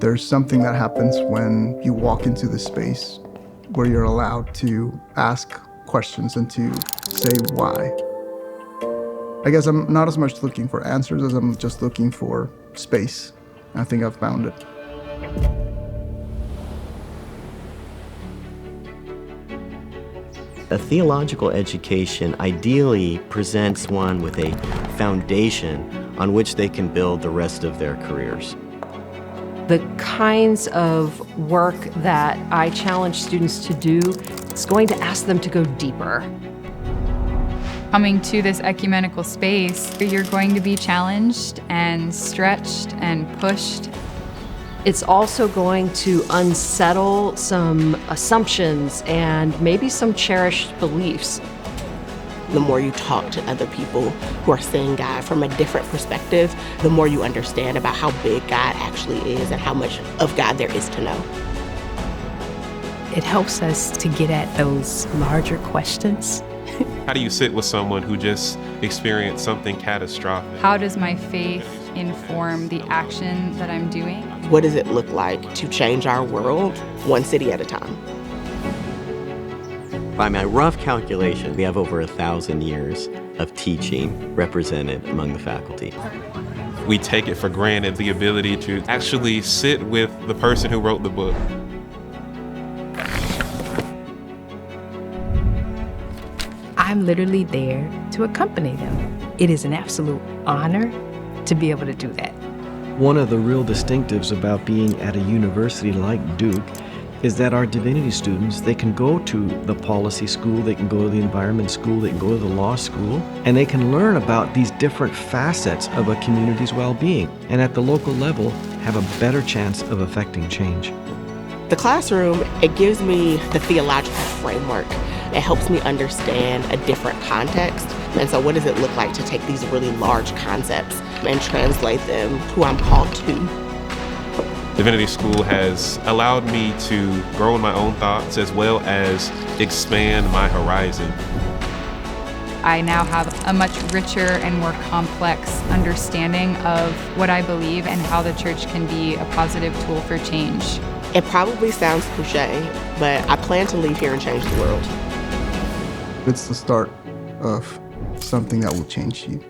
There's something that happens when you walk into the space where you're allowed to ask questions and to say why. I guess I'm not as much looking for answers as I'm just looking for space. I think I've found it. A theological education ideally presents one with a foundation on which they can build the rest of their careers. The kinds of work that I challenge students to do, it's going to ask them to go deeper. Coming to this ecumenical space, you're going to be challenged and stretched and pushed. It's also going to unsettle some assumptions and maybe some cherished beliefs. The more you talk to other people who are seeing God from a different perspective, the more you understand about how big God actually is and how much of God there is to know. It helps us to get at those larger questions. How do you sit with someone who just experienced something catastrophic? How does my faith inform the action that I'm doing? What does it look like to change our world one city at a time? By my rough calculation, we have over 1,000 years of teaching represented among the faculty. We take it for granted the ability to actually sit with the person who wrote the book. I'm literally there to accompany them. It is an absolute honor to be able to do that. One of the real distinctives about being at a university like Duke is that our divinity students, they can go to the policy school, they can go to the environment school, they can go to the law school, and they can learn about these different facets of a community's well-being, and at the local level, have a better chance of affecting change. The classroom, it gives me the theological framework. It helps me understand a different context. And so what does it look like to take these really large concepts and translate them to who I'm called to? Divinity School has allowed me to grow in my own thoughts as well as expand my horizon. I now have a much richer and more complex understanding of what I believe and how the church can be a positive tool for change. It probably sounds cliche, but I plan to leave here and change the world. It's the start of something that will change you.